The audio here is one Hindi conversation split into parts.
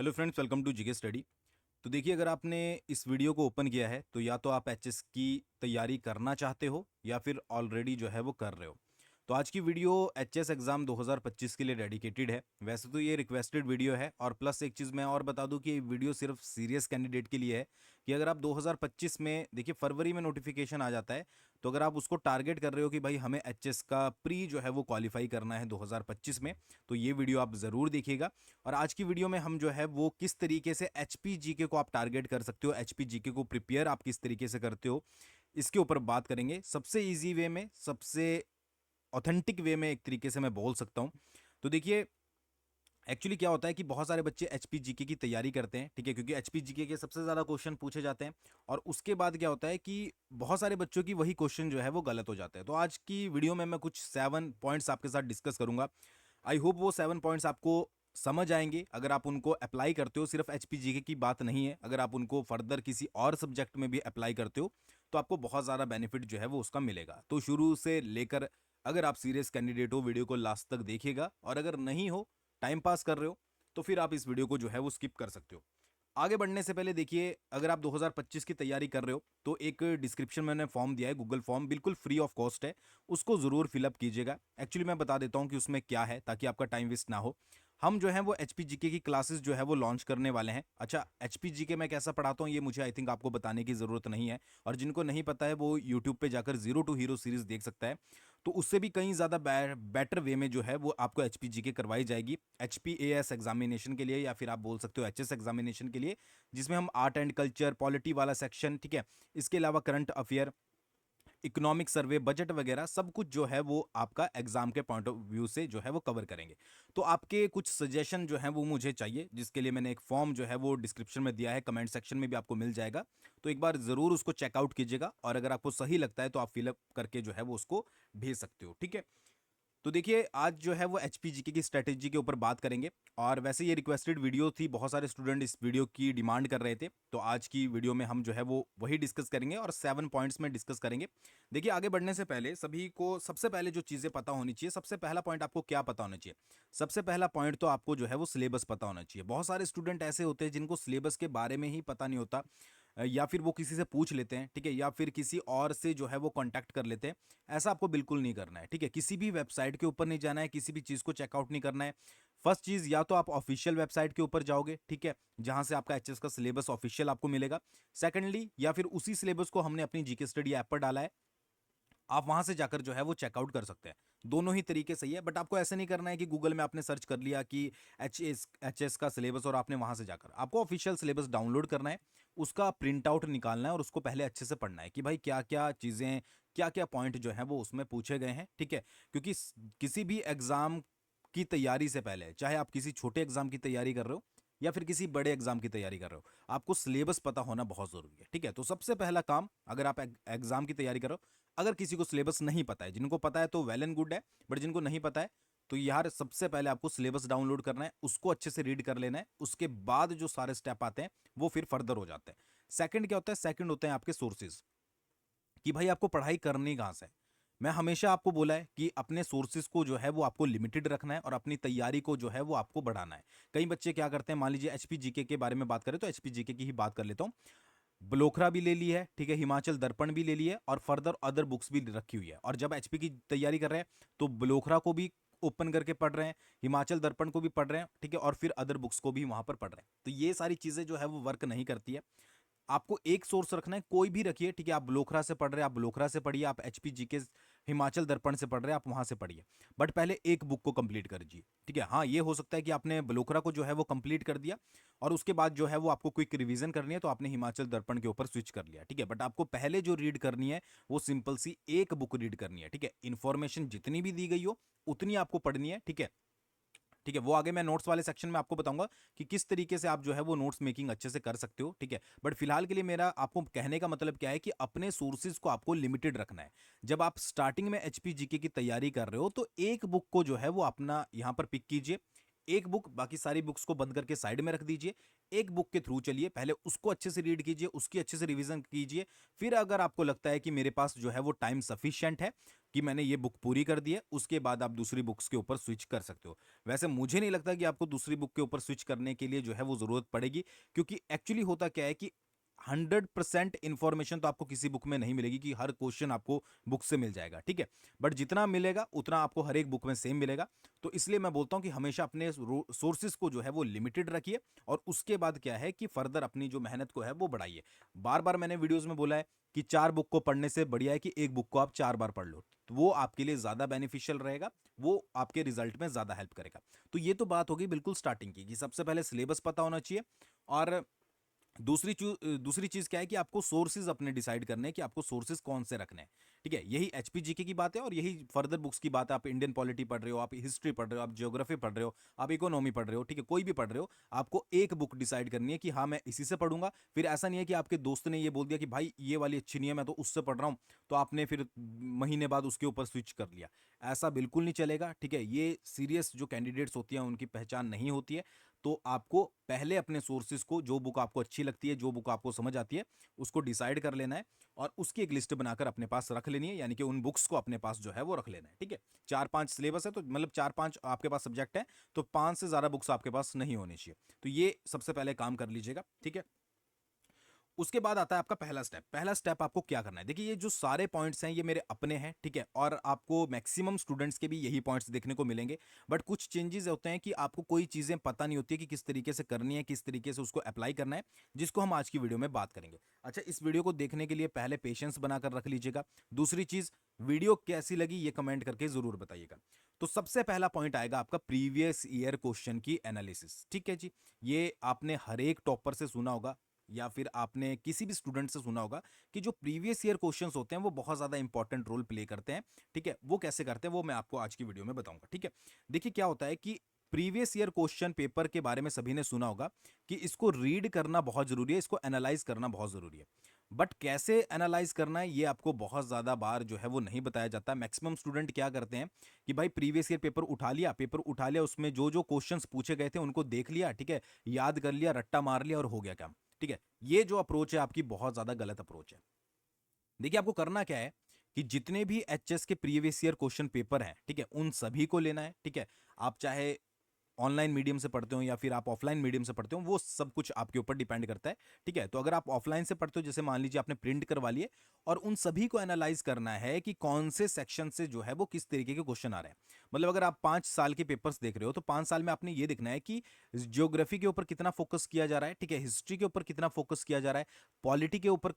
Hello friends, welcome to GK study. तो देखिए, अगर आपने इस वीडियो को ओपन किया है तो या तो आप एचएस की तैयारी करना चाहते हो या फिर ऑलरेडी जो है वो कर रहे हो। तो आज की वीडियो एचएस एग्ज़ाम 2025 के लिए डेडिकेटेड है। वैसे तो ये रिक्वेस्टेड वीडियो है, और प्लस एक चीज़ मैं और बता दूं कि ये वीडियो सिर्फ सीरियस कैंडिडेट के लिए है। कि अगर आप 2025 में, देखिए फरवरी में नोटिफिकेशन आ जाता है, तो अगर आप उसको टारगेट कर रहे हो कि भाई हमें एचएस का प्री जो है वो क्वालिफाई करना है 2025 में, तो ये वीडियो आप ज़रूर देखिएगा। और आज की वीडियो में हम जो है वो किस तरीके से एचपी जीके को आप टारगेट कर सकते हो, एचपी जीके को प्रिपेयर आप किस तरीके से करते हो, इसके ऊपर बात करेंगे। सबसे इजी वे में, सबसे ऑथेंटिक वे में एक तरीके से मैं बोल सकता हूं। तो देखिए, एक्चुअली क्या होता है कि बहुत सारे बच्चे एचपी जीके की तैयारी करते हैं, ठीक है, क्योंकि एचपी जीके के सबसे ज़्यादा क्वेश्चन पूछे जाते हैं। और उसके बाद क्या होता है कि बहुत सारे बच्चों की वही क्वेश्चन जो है वो गलत हो जाते हैं। तो आज की वीडियो में मैं कुछ 7 पॉइंट्स आपके साथ डिस्कस करूंगा। आई होप वो 7 पॉइंट्स आपको समझ आएंगे अगर आप उनको अप्लाई करते हो। सिर्फ एचपी जीके की बात नहीं है, अगर आप उनको फर्दर किसी और सब्जेक्ट में भी अप्लाई करते हो तो आपको बहुत ज़्यादा बेनिफिट जो है वो उसका मिलेगा। तो शुरू से लेकर, अगर आप सीरियस कैंडिडेट हो, वीडियो को लास्ट तक देखिएगा। और अगर नहीं हो, टाइम पास कर रहे हो, तो फिर आप इस वीडियो को जो है वो स्किप कर सकते हो। आगे बढ़ने से पहले देखिए, अगर आप 2025 की तैयारी कर रहे हो तो एक डिस्क्रिप्शन में मैंने फॉर्म दिया है, गूगल फॉर्म, बिल्कुल फ्री ऑफ कॉस्ट है। उसको ज़रूर फिलअप कीजिएगा। एक्चुअली मैं बता देता हूँ कि उसमें क्या है, ताकि आपका टाइम वेस्ट ना हो। हम जो है वो एचपी जीके की क्लासेस जो है वो लॉन्च करने वाले हैं। अच्छा, एचपी जीके मैं कैसा पढ़ाता हूँ ये मुझे आई थिंक आपको बताने की ज़रूरत नहीं है। और जिनको नहीं पता है वो यूट्यूब पे जाकर जीरो टू हीरो सीरीज देख सकता है। तो उससे भी कहीं ज़्यादा बेटर वे में जो है वो आपको एचपी जीके करवाई जाएगी, एचपी एएस एग्जामिनेशन के लिए, या फिर आप बोल सकते हो एचएस एग्जामिनेशन के लिए, जिसमें हम आर्ट एंड कल्चर, पॉलिटी वाला सेक्शन, ठीक है, इसके अलावा current affair, economic survey, budget वगैरह सब कुछ जो है वो आपका एग्जाम के पॉइंट ऑफ व्यू से जो है वो कवर करेंगे। तो आपके कुछ सजेशन जो है वो मुझे चाहिए, जिसके लिए मैंने एक फॉर्म जो है वो डिस्क्रिप्शन में दिया है, कमेंट सेक्शन में भी आपको मिल जाएगा। तो एक बार ज़रूर उसको चेकआउट कीजिएगा, और अगर आपको सही लगता है तो आप फिलअप करके जो है वो उसको भेज सकते हो, ठीक है। तो देखिए, आज जो है वो एचपी जीके की स्ट्रेटेजी के ऊपर बात करेंगे। और वैसे ये रिक्वेस्टेड वीडियो थी, बहुत सारे स्टूडेंट इस वीडियो की डिमांड कर रहे थे, तो आज की वीडियो में हम जो है वो वही डिस्कस करेंगे और 7 पॉइंट्स में डिस्कस करेंगे। देखिए, आगे बढ़ने से पहले सभी को सबसे पहले जो चीज़ें पता होनी चाहिए, सबसे पहला पॉइंट आपको क्या पता होना चाहिए? सबसे पहला पॉइंट तो आपको जो है वो सिलेबस पता होना चाहिए। बहुत सारे स्टूडेंट ऐसे होते हैं जिनको सिलेबस के बारे में ही पता नहीं होता, या फिर वो किसी से पूछ लेते हैं, ठीक है, या फिर किसी और से जो है वो कांटेक्ट कर लेते हैं। ऐसा आपको बिल्कुल नहीं करना है, ठीक है। किसी भी वेबसाइट के ऊपर नहीं जाना है, किसी भी चीज़ को चेकआउट नहीं करना है। फर्स्ट चीज़, या तो आप ऑफिशियल वेबसाइट के ऊपर जाओगे, ठीक है, जहां से आपका एचएस का सिलेबस ऑफिशियल आपको मिलेगा। सेकंडली, या फिर उसी सिलेबस को हमने अपनी जीके स्टडी ऐप पर डाला है, आप वहां से जाकर जो है वो चेकआउट कर सकते हैं। दोनों ही तरीके सही है, बट आपको ऐसे नहीं करना है कि गूगल में आपने सर्च कर लिया कि एच एस का सिलेबस, और आपने वहां से जाकर, आपको ऑफिशियल सिलेबस डाउनलोड करना है, उसका प्रिंट आउट निकालना है और उसको पहले अच्छे से पढ़ना है कि भाई क्या क्या चीज़ें, क्या क्या पॉइंट जो है वो उसमें पूछे गए हैं, ठीक है। क्योंकि किसी भी एग्जाम की तैयारी से पहले, चाहे आप किसी छोटे एग्जाम की तैयारी कर रहे हो या फिर किसी बड़े एग्जाम की तैयारी कर रहे हो, आपको सिलेबस पता होना बहुत जरूरी है, ठीक है। तो सबसे पहला काम, अगर आप एग्जाम की तैयारी कर रहे हो, अगर किसी को सिलेबस नहीं पता है, जिनको पता है तो वेल एंड गुड है, बट जिनको नहीं पता है, तो यार सबसे पहले आपको सिलेबस डाउनलोड करना है, उसको अच्छे से रीड कर लेना है। उसके बाद जो सारे स्टेप आते हैं वो फिर फर्दर हो जाते हैं। सेकंड क्या होता है? सेकंड होते हैं आपके सोर्सेज, कि भाई आपको पढ़ाई करनी कहाँ से है। मैं हमेशा आपको बोला है कि अपने सोर्सेज को जो है वो आपको लिमिटेड रखना है और अपनी तैयारी को जो है वो आपको बढ़ाना है। कई बच्चे क्या करते हैं, मान लीजिए एचपी जीके के बारे में बात करें तो एचपी जीके की ही बात कर लेता हूँ। ब्लोखरा भी ले ली है, ठीक है, हिमाचल दर्पण भी ले ली है, और फर्दर अदर बुक्स भी रखी हुई है। और जब एचपी की तैयारी कर रहे हैं तो ब्लोखरा को भी ओपन करके पढ़ रहे हैं, हिमाचल दर्पण को भी पढ़ रहे हैं, ठीक है, और फिर अदर बुक्स को भी वहां पर पढ़ रहे हैं। तो ये सारी चीजें जो है वो वर्क नहीं करती है। आपको एक सोर्स रखना है, कोई भी रखिए, ठीक है। आप ब्लोखरा से पढ़ रहे हैं, आप ब्लोखरा से पढ़िए, आप एचपी जीके हिमाचल दर्पण से पढ़ रहे हैं, आप वहां से पढ़िए, बट पहले एक बुक को कंप्लीट कर दीजिए, ठीक है। हाँ, ये हो सकता है कि आपने ब्लोखरा को जो है वो कंप्लीट कर दिया और उसके बाद जो है वो आपको क्विक रिवीजन करनी है, तो आपने हिमाचल दर्पण के ऊपर स्विच कर लिया, ठीक है। बट आपको पहले जो रीड करनी है वो सिंपल सी एक बुक रीड करनी है, ठीक है। इंफॉर्मेशन जितनी भी दी गई हो उतनी आपको पढ़नी है, ठीक है। ठीक है, वो आगे मैं नोट्स वाले सेक्शन में आपको बताऊंगा कि किस तरीके से आप जो है वो नोट्स मेकिंग अच्छे से कर सकते हो, ठीक है। बट फिलहाल के लिए मेरा आपको कहने का मतलब क्या है कि अपने सोर्सेज को आपको लिमिटेड रखना है। जब आप स्टार्टिंग में एचपी जीके की तैयारी कर रहे हो तो एक बुक को जो है वो अपना यहां पर पिक कीजिए, एक बुक, बाकी सारी बुक्स को बंद करके साइड में रख दीजिए। एक बुक के थ्रू चलिए, पहले उसको अच्छे से रीड कीजिए, उसकी अच्छे से रिवीजन कीजिए। फिर अगर आपको लगता है कि मेरे पास जो है वो टाइम सफिशिएंट है कि मैंने ये बुक पूरी कर दी है, उसके बाद आप दूसरी बुक्स के ऊपर स्विच कर सकते हो। वैसे मुझे नहीं लगता कि आपको दूसरी बुक के ऊपर स्विच करने के लिए जो है वो जरूरत पड़ेगी, क्योंकि एक्चुअली होता क्या है कि 100% इंफॉर्मेशन तो आपको किसी बुक में नहीं मिलेगी कि हर क्वेश्चन आपको बुक से मिल जाएगा, ठीक है। बट जितना मिलेगा उतना आपको हर एक बुक में सेम मिलेगा। तो इसलिए मैं बोलता हूं कि हमेशा अपने सोर्सेज को जो है वो लिमिटेड रखिए, और उसके बाद क्या है कि फर्दर अपनी जो मेहनत को है वो बढ़ाइए। बार बार मैंने वीडियोस में बोला है कि 4 बुक को पढ़ने से बढ़िया है कि एक बुक को आप 4 बार पढ़ लो, तो वो आपके लिए ज्यादा बेनिफिशियल रहेगा, वो आपके रिजल्ट में ज्यादा हेल्प करेगा। तो ये तो बात होगी बिल्कुल स्टार्टिंग की, कि सबसे पहले सिलेबस पता होना चाहिए। और दूसरी चीज क्या है कि आपको सोर्सेज अपने डिसाइड करने हैं कि आपको सोर्सेज कौन से रखने हैं, ठीक है। यही एचपीजीके की बात है, और यही फर्दर बुक्स की बात है। आप इंडियन पॉलिटी पढ़ रहे हो, आप हिस्ट्री पढ़ रहे हो, आप ज्योग्राफी पढ़ रहे हो, आप इकोनॉमी पढ़ रहे हो, ठीक है, कोई भी पढ़ रहे हो, आपको एक बुक डिसाइड करनी है कि हाँ मैं इसी से पढ़ूंगा। फिर ऐसा नहीं है कि आपके दोस्त ने ये बोल दिया कि भाई ये वाली अच्छी नहीं है, मैं तो उससे पढ़ रहा हूँ, तो आपने फिर महीने बाद उसके ऊपर स्विच कर लिया। ऐसा बिल्कुल नहीं चलेगा, ठीक है। ये सीरियस जो कैंडिडेट्स होती हैं उनकी पहचान नहीं होती है। तो आपको पहले अपने सोर्सेज को, जो बुक आपको अच्छी लगती है, जो बुक आपको समझ आती है, उसको डिसाइड कर लेना है, और उसकी एक लिस्ट बनाकर अपने पास रख लेनी है, यानी कि उन बुक्स को अपने पास जो है वो रख लेना है, ठीक है। 4-5 सिलेबस है, तो मतलब 4-5 आपके पास सब्जेक्ट है, तो 5 से ज्यादा बुक्स आपके पास नहीं होनी चाहिए। तो ये सबसे पहले काम कर लीजिएगा, ठीक है। उसके बाद आता है आपका पहला स्टेप। पहला स्टेप आपको क्या करना है, देखिए ये जो सारे पॉइंट्स हैं ये मेरे अपने हैं, ठीक है, और आपको मैक्सिमम स्टूडेंट्स के भी यही पॉइंट्स देखने को मिलेंगे। बट कुछ चेंजेस होते हैं कि आपको कोई चीजें पता नहीं होती है कि किस तरीके से करनी है, किस तरीके से उसको अप्लाई करना है, जिसको हम आज की वीडियो में बात करेंगे। अच्छा, इस वीडियो को देखने के लिए पहले पेशेंस बनाकर रख लीजिएगा। दूसरी चीज, वीडियो कैसी लगी ये कमेंट करके जरूर बताइएगा। तो सबसे पहला पॉइंट आएगा आपका प्रीवियस ईयर क्वेश्चन की एनालिसिस, ठीक है जी। ये आपने हर एक टॉपर से सुना होगा, या फिर आपने किसी भी स्टूडेंट से सुना होगा कि जो प्रीवियस ईयर क्वेश्चंस होते हैं वो बहुत ज्यादा इंपॉर्टेंट रोल प्ले करते हैं, ठीक है। वो कैसे करते हैं वो मैं आपको आज की वीडियो में बताऊंगा, ठीक है। देखिए क्या होता है कि प्रीवियस ईयर क्वेश्चन पेपर के बारे में सभी ने सुना होगा कि इसको रीड करना बहुत जरूरी है, इसको एनालाइज करना बहुत जरूरी है। बट कैसे एनालाइज करना है ये आपको बहुत ज्यादा बार जो है वो नहीं बताया जाता। मैक्सिमम स्टूडेंट क्या करते हैं कि भाई प्रीवियस ईयर पेपर उठा लिया, उसमें जो जो क्वेश्चंस पूछे गए थे उनको देख लिया, ठीक है, याद कर लिया, रट्टा मार लिया और हो गया काम, ठीक है। ये जो अप्रोच है आपकी बहुत ज्यादा गलत अप्रोच है। देखिए आपको करना क्या है कि जितने भी एचएस के प्रीवियस ईयर क्वेश्चन पेपर हैं, ठीक है, उन सभी को लेना है, ठीक है। आप चाहे ऑनलाइन मीडियम से पढ़ते हो या फिर आप ऑफलाइन मीडियम से पढ़ते हो, वो सब कुछ आपके ऊपर डिपेंड करता है, ठीक है। तो अगर आप ऑफलाइन से पढ़ते हो, जैसे मान लीजिए आपने प्रिंट करवा लिए, और उन सभी को एनालाइज करना है कि कौन से सेक्शन से जो है वो किस तरीके के क्वेश्चन आ रहे हैं। मतलब अगर आप 5 साल के पेपर्स देख रहे हो, तो 5 साल में आपने ये देखना है कि ज्योग्राफी के ऊपर कितना फोकस किया जा रहा है, ठीक है, हिस्ट्री के ऊपर कितना फोकस किया जा रहा है, पॉलिटी के ऊपर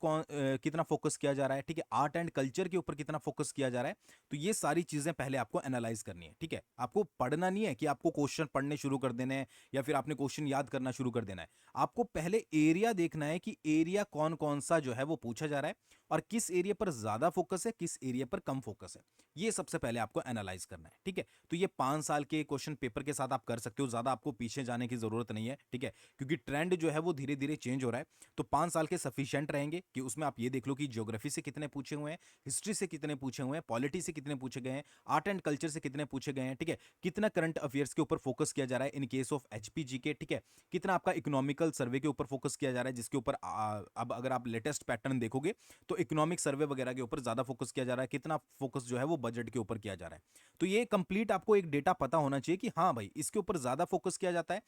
कितना फोकस किया जा रहा है, ठीक है, आर्ट एंड कल्चर के ऊपर कितना फोकस किया जा रहा है। तो ये सारी चीजें पहले आपको एनालाइज करनी है, ठीक है। आपको पढ़ना नहीं है कि आपको क्वेश्चन पढ़ने शुरू कर देने हैं या फिर आपने क्वेश्चन याद करना शुरू कर देना है। आपको पहले एरिया देखना है कि एरिया कौन कौन सा जो है वो पूछा जा रहा है, और किस एरिया पर ज्यादा फोकस है, किस एरिया पर कम फोकस है। ये सबसे पहले आपको एनालाइज करना है, ठीक है। तो ये 5 साल के क्वेश्चन पेपर के साथ आप कर सकते हो, ज्यादा आपको पीछे जाने की जरूरत नहीं है, ठीक है, क्योंकि ट्रेंड जो है वो धीरे धीरे चेंज हो रहा है। तो 5 साल के सफिशिएंट रहेंगे कि उसमें आप ये देख लो कि ज्योग्राफी से कितने पूछे हुए हैं, हिस्ट्री से कितने पूछे हुए हैं, पॉलिटी से कितने पूछे गए हैं, आर्ट एंड कल्चर से कितने पूछे गए हैं, ठीक है, कितना करंट अफेयर्स के ऊपर फोकस किया जा रहा है इन केस ऑफ एचपीजी के, ठीक है, कितना आपका इकोनॉमिकल सर्वे के ऊपर फोकस किया जा रहा है, जिसके ऊपर अब अगर आप लेटेस्ट पैटर्न देखोगे तो इकोनॉमिक सर्वे वगैरह के ऊपर ज्यादा फोकस किया जा रहा है, कितना फोकस जो है वो बजट के ऊपर किया जा रहा है। तो ये कंप्लीट आपको एक डेटा पता होना चाहिए कि हाँ भाई इसके ऊपर ज्यादा फोकस किया जाता है,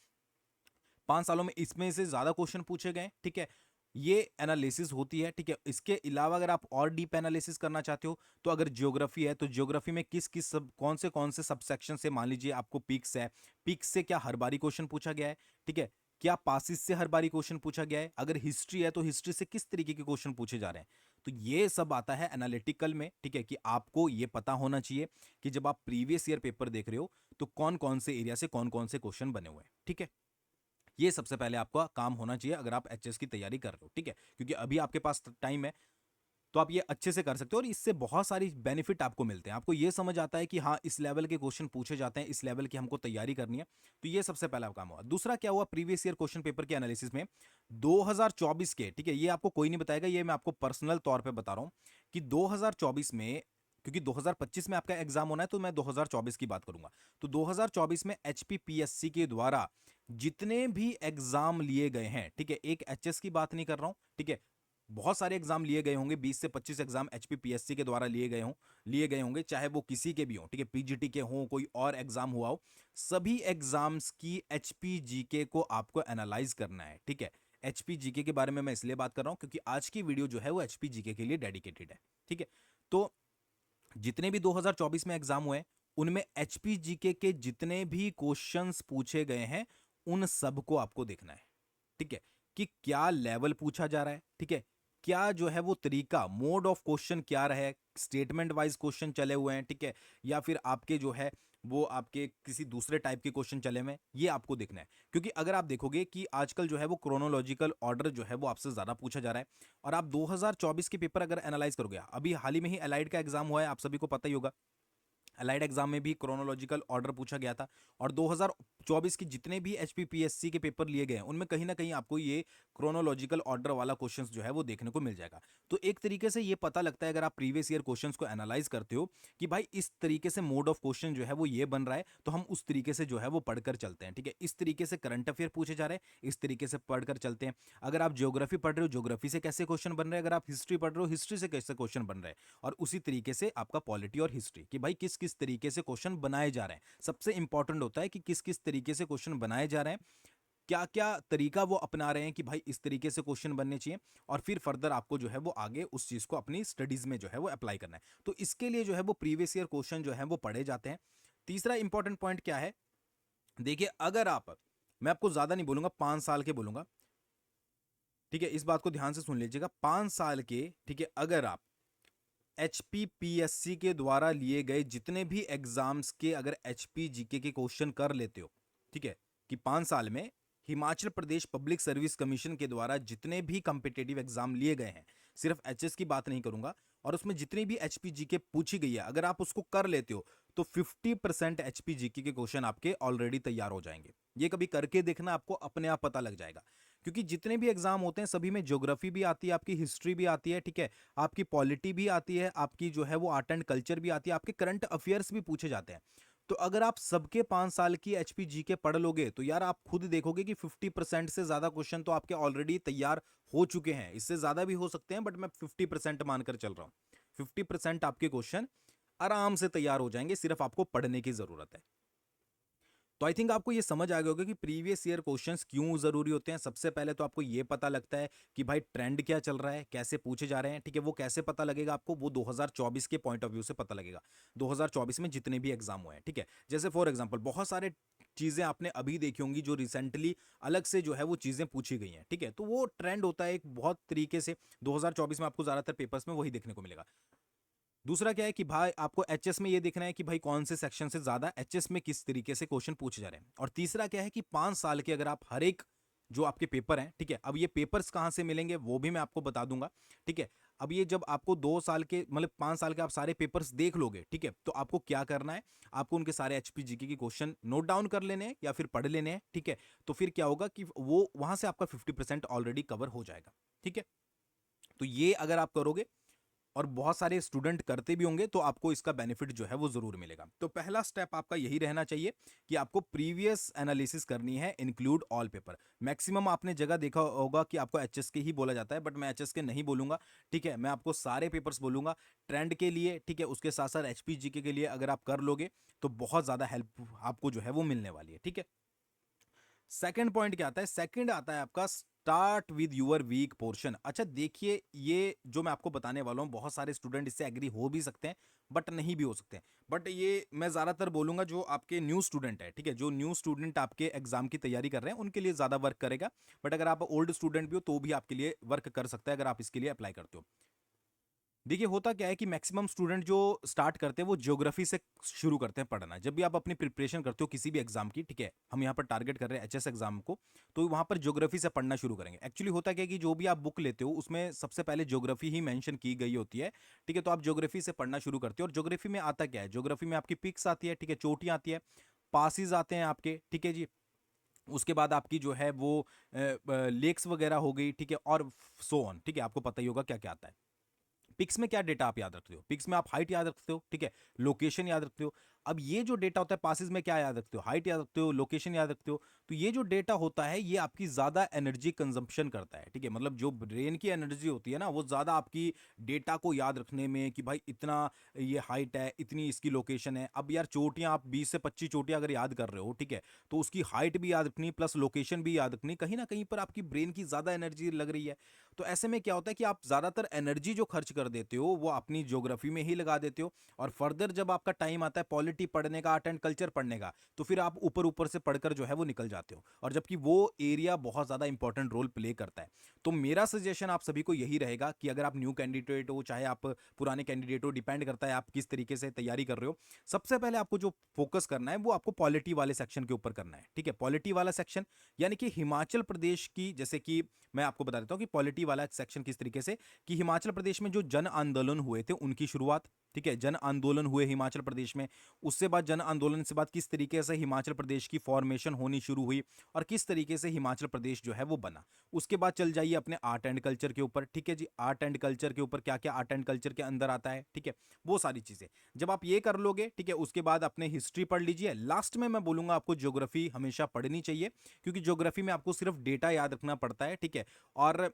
5 सालों में इसमें से ज्यादा क्वेश्चन पूछे गए, ठीक है। ये एनालिसिस होती है, ठीक है। इसके अलावा अगर आप और डीप एनालिसिस करना चाहते हो, तो अगर ज्योग्राफी है तो ज्योग्राफी में किस किस सब कौन से सब सेक्शन से, मान लीजिए आपको पिक्स है, पिक्स से क्या हर बारी क्वेश्चन पूछा गया है, ठीक है, क्या पासिस से हर बारी क्वेश्चन पूछा गया है, अगर हिस्ट्री है तो हिस्ट्री से किस तरीके के क्वेश्चन पूछे जा रहे हैं। तो ये सब आता है एनालिटिकल में, ठीक है, कि आपको ये पता होना चाहिए कि जब आप प्रीवियस ईयर पेपर देख रहे हो तो कौन कौन से एरिया से कौन कौन से क्वेश्चन बने हुए हैं, ठीक है। ये सबसे पहले आपका काम होना चाहिए अगर आप एचएस की तैयारी कर रहे हो, ठीक है, क्योंकि अभी आपके पास टाइम है, तो आप ये अच्छे से कर सकते हो, और इससे बहुत सारी बेनिफिट आपको मिलते हैं। आपको ये समझ आता है कि हाँ इस लेवल के क्वेश्चन पूछे जाते हैं, इस लेवल की हमको तैयारी करनी है। तो ये सबसे पहला काम हुआ। दूसरा क्या हुआ प्रीवियस ईयर क्वेश्चन पेपर के एनालिसिस में, 2024 के, ठीक है, ये आपको कोई नहीं बताएगा, ये मैं आपको पर्सनल तौर पे बता रहा हूं कि 2024 में, क्योंकि 2025 में आपका एग्जाम होना है, तो मैं 2024 की बात करूंगा। तो 2024 में एचपीपीएससी के द्वारा जितने भी एग्जाम लिए गए हैं, ठीक है, एक एचएस की बात नहीं कर रहा हूं, ठीक है, बहुत सारे एग्जाम लिए गए होंगे, 20 से 25 एग्जाम एचपीपीएससी के द्वारा लिए गए होंगे, चाहे वो किसी के भी हो, ठीक है, पीजीटी के हो, कोई और एग्जाम हुआ हो, सभी एग्जाम्स की एचपीजीके को आपको एनालाइज करना है, ठीक है। एचपीजीके के बारे में मैं इसलिए बात कर रहा हूं क्योंकि आज की वीडियो जो है वो एचपीजीके के लिए डेडिकेटेड है, ठीक है। तो जितने भी 2024 में एग्जाम हुए उनमें एचपीजीके के जितने भी क्वेश्चंस पूछे गए हैं उन सबको आपको देखना है, ठीक है, कि क्या लेवल पूछा जा रहा है, ठीक है, क्या जो है वो तरीका, मोड ऑफ क्वेश्चन क्या रहे, स्टेटमेंट वाइज क्वेश्चन चले हुए हैं, ठीक है, या फिर आपके जो है वो आपके किसी दूसरे टाइप के क्वेश्चन चले हुए हैं, ये आपको देखना है। क्योंकि अगर आप देखोगे कि आजकल जो है वो क्रोनोलॉजिकल ऑर्डर जो है वो आपसे ज्यादा पूछा जा रहा है, और आप 2024 के पेपर अगर एनालाइज करोगे, अभी हाल ही में ही एलाइड का एग्जाम हुआ है, आप सभी को पता ही होगा, अलाइड एग्जाम में भी क्रोनोलॉजिकल ऑर्डर पूछा गया था, और 2024 के जितने भी एचपीपीएससी के पेपर लिए गए हैं उनमें कहीं ना कहीं आपको ये क्रोनोलॉजिकल ऑर्डर वाला क्वेश्चंस जो है वो देखने को मिल जाएगा। तो एक तरीके से ये पता लगता है अगर आप प्रीवियस ईयर क्वेश्चंस को एनालाइज करते हो कि भाई इस तरीके से मोड ऑफ क्वेश्चन जो है वो ये बन रहा है, तो हम उस तरीके से जो है वो पढ़कर चलते हैं, ठीक है, इस तरीके से करंट अफेयर पूछे जा रहे हैं, इस तरीके से पढ़कर चलते हैं। अगर आप ज्योग्राफी पढ़ रहे हो, ज्योग्राफी से कैसे क्वेश्चन बन रहे हैं, अगर आप हिस्ट्री पढ़ रहे हो, हिस्ट्री से कैसे क्वेश्चन बन रहे हैं, और उसी तरीके से आपका पॉलिटी और हिस्ट्री कि भाई किस किस तरीके से क्वेश्चन बनाए जा रहे हैं। सबसे इंपॉर्टेंट होता है कि किस किस तरीके से क्वेश्चन बनाए जा रहे हैं, क्या क्या तरीका वो अपना रहे हैं कि भाई इस तरीके से क्वेश्चन बनने चाहिए, और फिर फर्दर आपको जो है वो आगे उस चीज को अपनी स्टडीज में जो है वो अप्लाई करना है। तो इसके लिए जो है वो प्रीवियस ईयर क्वेश्चन जो है वो पढ़े जाते हैं। तीसरा इंपॉर्टेंट पॉइंट क्या है, देखिए अगर आप, मैं आपको ज्यादा नहीं बोलूंगा, 5 साल के बोलूंगा, ठीक है, इस बात को ध्यान से सुन लीजिएगा, 5 साल के, ठीक है, अगर आप एचपीपीएससी के द्वारा लिए गए जितने भी एग्जाम्स के अगर एचपीजीके के क्वेश्चन कर लेते हो, ठीक है, कि 5 साल में Himachal Pradesh public service commission के द्वारा जितने भी कॉम्पिटेटिव एग्जाम लिए गए हैं, सिर्फ एचएस की बात नहीं करूंगा, और उसमें जितनी भी एचपीजीके पूछी गई है अगर आप उसको कर लेते हो, तो 50% एचपीजीके के क्वेश्चन आपके ऑलरेडी तैयार हो जाएंगे। ये कभी करके देखना, आपको अपने आप पता लग जाएगा। क्योंकि जितने भी एग्जाम होते हैं सभी में ज्योग्राफी भी आती है, आपकी हिस्ट्री भी आती है, ठीक है, आपकी पॉलिटी भी आती है, आपकी जो है वो आर्ट एंड कल्चर भी आती है, आपके करंट अफेयर्स भी पूछे जाते हैं। तो अगर आप सबके 5 साल की एचपीजी के पढ़ लोगे तो यार आप खुद देखोगे कि 50% से ज्यादा क्वेश्चन तो आपके ऑलरेडी तैयार हो चुके हैं, इससे ज्यादा भी हो सकते हैं बट मैं 50% मानकर चल रहा हूं। 50% आपके क्वेश्चन आराम से तैयार हो जाएंगे, सिर्फ आपको पढ़ने की जरूरत है। तो आई थिंक आपको ये समझ आ गया होगा कि प्रीवियस ईयर क्वेश्चंस क्यों जरूरी होते हैं। सबसे पहले तो आपको ये पता लगता है कि भाई ट्रेंड क्या चल रहा है, कैसे पूछे जा रहे हैं, ठीक है, वो कैसे पता लगेगा आपको, वो 2024 के पॉइंट ऑफ व्यू से पता लगेगा, 2024 में जितने भी एग्जाम हुए हैं, ठीक है। जैसे फॉर एग्जाम्पल बहुत सारे चीजें आपने अभी देखी होंगी जो रिसेंटली अलग से जो है वो चीजें पूछी गई हैं, ठीक है, तो वो ट्रेंड होता है एक बहुत तरीके से 2024 में आपको ज्यादातर पेपर्स में वही देखने को मिलेगा। दूसरा क्या है कि भाई आपको एचएस में ये देखना है कि भाई कौन से सेक्शन से ज्यादा एचएस में किस तरीके से क्वेश्चन पूछे जा रहे हैं। और तीसरा क्या है कि 5 साल के अगर आप हर एक जो आपके पेपर हैं, ठीक है, अब ये पेपर्स कहां से मिलेंगे वो भी मैं आपको बता दूंगा, ठीक है। अब ये जब आपको 2 साल के मतलब 5 साल के आप सारे पेपर्स देख लोगे, ठीक है, तो आपको क्या करना है, आपको उनके सारे एचपीजीके के क्वेश्चन नोट डाउन कर लेने हैं या फिर पढ़ लेने हैं, ठीक है। तो फिर क्या होगा कि वो वहां से आपका 50% ऑलरेडी कवर हो जाएगा, ठीक है। तो ये अगर आप करोगे और बहुत सारे स्टूडेंट करते भी होंगे तो आपको इसका बेनिफिट जो है वो जरूर मिलेगा। तो पहला स्टेप आपका यही रहना चाहिए कि आपको प्रीवियस एनालिसिस करनी है, इंक्लूड ऑल पेपर। मैक्सिमम आपने जगह देखा होगा कि आपको एचएस के ही बोला जाता है, बट मैं एचएस के नहीं बोलूंगा, ठीक है, मैं आपको सारे पेपर्स बोलूंगा ट्रेंड के लिए, ठीक है, उसके साथ साथ एचपीजीके के लिए अगर आप कर लोगे तो बहुत ज्यादा हेल्प आपको जो है वो मिलने वाली है, ठीक है। सेकंड पॉइंट क्या आता है, सेकंड आता है आपका start with your weak portion. अच्छा देखिए, ये जो मैं आपको बताने वाला हूं बहुत सारे स्टूडेंट इससे एग्री हो भी सकते हैं बट नहीं भी हो सकते हैं, बट ये मैं ज्यादातर बोलूंगा जो आपके न्यू स्टूडेंट है, ठीक है, जो न्यू स्टूडेंट आपके एग्जाम की तैयारी कर रहे हैं उनके लिए ज्यादा वर्क करेगा। बट अगर आप ओल्ड स्टूडेंट भी हो तो भी आपके लिए वर्क कर सकता है अगर आप इसके लिए अप्लाई करते हो। देखिए होता क्या है कि मैक्सिमम स्टूडेंट जो स्टार्ट करते हैं वो ज्योग्राफी से शुरू करते हैं पढ़ना। जब भी आप अपनी प्रिपरेशन करते हो किसी भी एग्जाम की, ठीक है, हम यहाँ पर टारगेट कर रहे हैं एचएस एग्जाम को, तो वहां पर ज्योग्राफी से पढ़ना शुरू करेंगे। एक्चुअली होता क्या है कि जो भी आप बुक लेते हो उसमें सबसे पहले ज्योग्राफी ही मेंशन की गई होती है, ठीक है, तो आप ज्योग्राफी से पढ़ना शुरू करते हो। और ज्योग्राफी में आता क्या है, ज्योग्राफी में आपकी पिक्स आती है, ठीक है, चोटियां आती है, पासिस आते हैं आपके, ठीक है जी, उसके बाद आपकी जो है वो लेक्स वगैरह हो गई, ठीक है, और सो ऑन, ठीक है, आपको पता ही होगा क्या क्या आता है। पिक्स में क्या डेटा आप याद रखते हो? पिक्स में आप हाइट याद रखते हो, ठीक है, लोकेशन याद रखते हो। अब ये जो डेटा होता है पासिस में क्या याद रखते हो? हाइट याद रखते हो, लोकेशन याद रखते हो। तो ये जो डेटा होता है ये आपकी ज्यादा एनर्जी कंजम्पशन करता है, ठीक है, मतलब जो ब्रेन की एनर्जी होती है ना वो ज्यादा आपकी डेटा को याद रखने में, कि भाई इतना ये हाइट है, इतनी इसकी लोकेशन है। अब यार चोटियां आप 20 से 25 चोटियां अगर याद कर रहे हो, ठीक है, तो उसकी हाइट भी याद रखनी प्लस लोकेशन भी याद रखनी, कहीं ना कहीं पर आपकी ब्रेन की ज्यादा एनर्जी लग रही है। तो ऐसे में क्या होता है कि आप ज्यादातर एनर्जी जो खर्च कर देते हो वो अपनी ज्योग्राफी में ही लगा देते हो, और फर्दर जब आपका टाइम आता है पॉलिटी पढ़ने का, आर्ट एंड कल्चर पढ़ने का, तो फिर आप ऊपर ऊपर से पढ़कर जो है वो निकल जाते हो, और जबकि वो एरिया बहुत ज्यादा इंपॉर्टेंट रोल प्ले करता है। तो मेरा सजेशन आप सभी को यही रहेगा कि अगर आप न्यू कैंडिडेट हो चाहे आप पुराने कैंडिडेट हो, डिपेंड करता है आप किस तरीके से तैयारी कर रहे हो, सबसे पहले आपको जो फोकस करना है वो आपको पॉलिटी वाले सेक्शन के ऊपर करना है, ठीक है। पॉलिटी वाला सेक्शन यानी कि हिमाचल प्रदेश की, जैसे कि मैं आपको बता देता हूं कि पॉलिटी वाला सेक्शन किस तरीके से, कि हिमाचल प्रदेश में जो जन आंदोलन हुए थे उनकी शुरुआत, ठीक है, जन आंदोलन हुए हिमाचल प्रदेश में, उससे बाद जन आंदोलन से बाद किस तरीके से हिमाचल प्रदेश की फॉर्मेशन होनी शुरू हुई और किस तरीके से हिमाचल प्रदेश जो है वो बना। उसके बाद चल जाइए अपने आर्ट एंड कल्चर के ऊपर, ठीक है जी, आर्ट एंड कल्चर के ऊपर क्या क्या आर्ट एंड कल्चर के अंदर आता है, ठीक है, वो सारी चीजें जब आप ये कर लोगे, ठीक है, उसके बाद अपने हिस्ट्री पढ़ लीजिए। लास्ट में मैं बोलूंगा आपको ज्योग्राफी हमेशा पढ़नी चाहिए, क्योंकि ज्योग्राफी में आपको सिर्फ डेटा याद रखना पड़ता है, ठीक है, और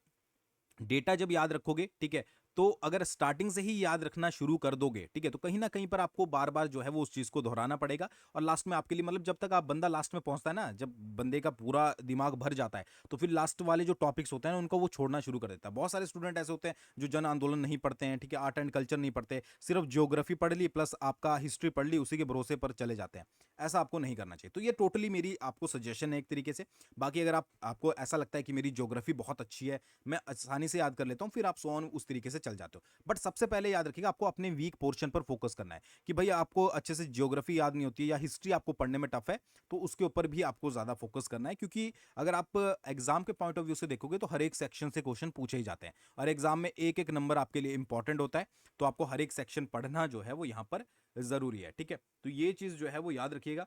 डेटा जब याद रखोगे, ठीक है, तो अगर स्टार्टिंग से ही याद रखना शुरू कर दोगे, ठीक है, तो कहीं ना कहीं पर आपको बार बार जो है वो उस चीज को दोहराना पड़ेगा, और लास्ट में आपके लिए मतलब जब तक आप बंदा लास्ट में पहुंचता है ना, जब बंदे का पूरा दिमाग भर जाता है, तो फिर लास्ट वाले जो टॉपिक्स होते हैं ना उनको वो छोड़ना शुरू कर देता है। बहुत सारे स्टूडेंट ऐसे होते हैं जो जन आंदोलन नहीं पढ़ते हैं, ठीक है, आर्ट एंड कल्चर नहीं पढ़ते, सिर्फ ज्योग्राफी पढ़ ली प्लस आपका हिस्ट्री पढ़ ली, उसी के भरोसे पर चले जाते हैं। ऐसा आपको नहीं करना चाहिए। तो ये टोटली मेरी आपको सजेशन है एक तरीके से। बाकी अगर आपको ऐसा लगता है कि मेरी ज्योग्राफी बहुत अच्छी है, मैं आसानी से याद कर लेता हूँ, फिर आप सो ऑन उस तरीके से चल जाते हो। बट सबसे पहले याद रखिएगा आपको अपने वीक पोर्शन पर फोकस करना है, कि भाई आपको अच्छे से ज्योग्राफी याद नहीं होती है या हिस्ट्री आपको पढ़ने में टफ है, तो उसके ऊपर भी आपको ज्यादा फोकस करना है, क्योंकि अगर आप एग्जाम के पॉइंट ऑफ व्यू से देखोगे तो हर एक सेक्शन से क्वेश्चन पूछे ही जाते हैं, और एग्जाम में एक एक नंबर आपके लिए इंपॉर्टेंट होता है, तो आपको हर एक सेक्शन पढ़ना जो है वो यहाँ पर जरूरी है, ठीक है। तो ये चीज जो है वो याद रखिएगा।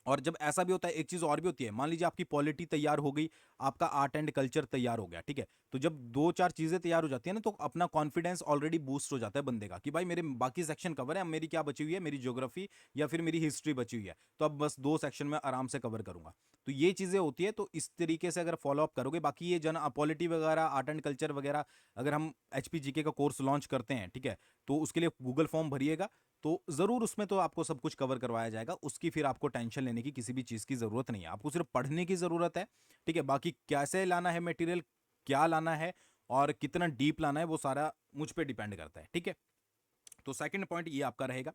और जब ऐसा भी होता है, एक चीज और भी होती है, मान लीजिए आपकी पॉलिटी तैयार हो गई, आपका आर्ट एंड कल्चर तैयार हो गया, ठीक है, तो जब दो चार चीजें तैयार हो जाती है ना, तो अपना कॉन्फिडेंस ऑलरेडी बूस्ट हो जाता है बंदे का, कि भाई मेरे बाकी सेक्शन कवर है, अब मेरी क्या बची हुई है, मेरी ज्योग्राफी या फिर मेरी हिस्ट्री बची हुई है, तो अब बस दो सेक्शन में आराम से कवर करूंगा। तो ये चीजें होती है, तो इस तरीके से अगर फॉलो अप करोगे, बाकी ये जन पॉलिटी वगैरह आर्ट एंड कल्चर वगैरह अगर हम HPGK का कोर्स लॉन्च करते हैं, ठीक है, तो उसके लिए गूगल फॉर्म भरिएगा, तो जरूर उसमें तो आपको सब कुछ कवर करवाया जाएगा, उसकी फिर आपको टेंशन लेने की किसी भी चीज की जरूरत नहीं है, आपको सिर्फ पढ़ने की जरूरत है, ठीक है। बाकी कैसे लाना है मटेरियल, क्या लाना है और कितना डीप लाना है, वो सारा मुझ पे डिपेंड करता है, ठीक है। तो सेकंड पॉइंट ये आपका रहेगा।